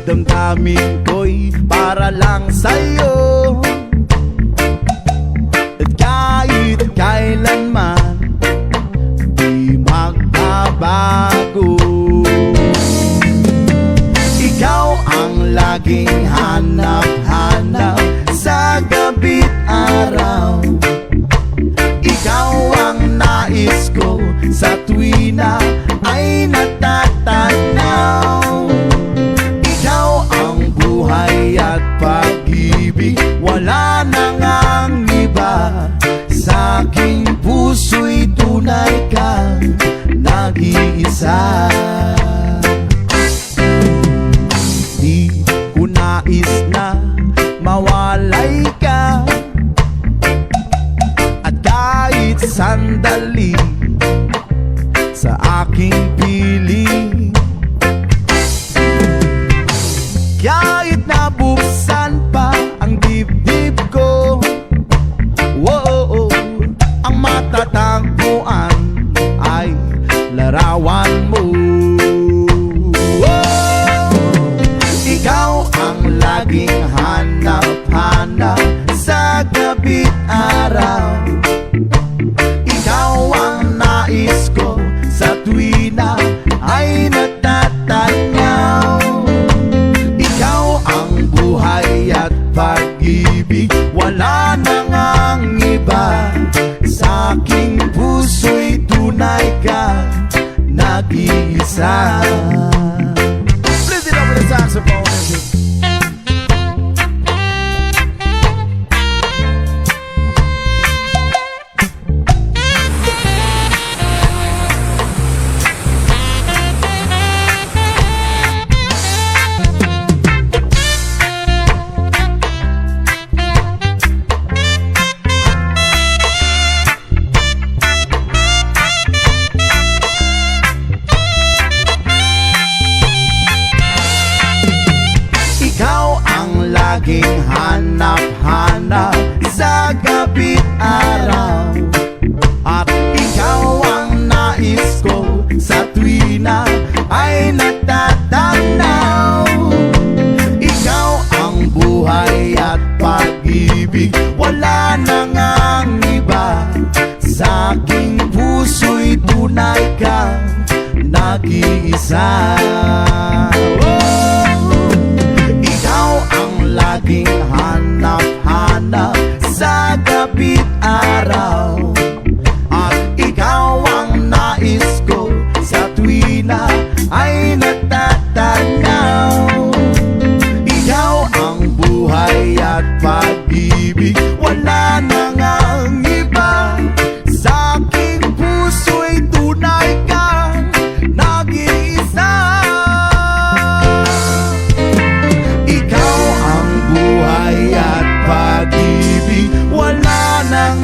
Damdamin ko'y para lang sa'yo, at kahit kailanman di magbabago. Ikaw ang laging hanap-hanap sa gabi't araw. Ikaw ang nais ko sa tuwi na ay natatanaw. Ikaw ang buhay at pag-ibig, wala nang ang iba. Sa aking puso'y tunay kang nag-iisa. Di ko nais na mawalay ka, at kahit sandali sa aking piling. Kahit nabuksan pa ang dibdib ko, whoa, ang matatagpuan ay larawan mo. Ikaw ang laging hanap-hanap sa gabi't araw. Ikaw ang nais ko sa tuwi na ay natatanaw. Ikaw ang buhay at pag-ibig, wala nang ang iba. Sa aking puso'y tunay ka nag-iisa. Please it up with the saxophone. Laging hanap-hanap sa gabi't araw, at ikaw ang nais ko sa tuwi na ay natatanaw. Ikaw ang buhay at pag-ibig, wala nang ang iba. Sa aking puso'y tunay kang nag-iisa. Laging hanap-hanap sa gabi't araw, at ikaw ang nais ko sa tuwi na ay natatanaw. Ikaw ang buhay at pag-ibig, wala nang ang iba. Sa aking puso'y tunay kang nag-iisa. Buhay at pag-ibig, wala nang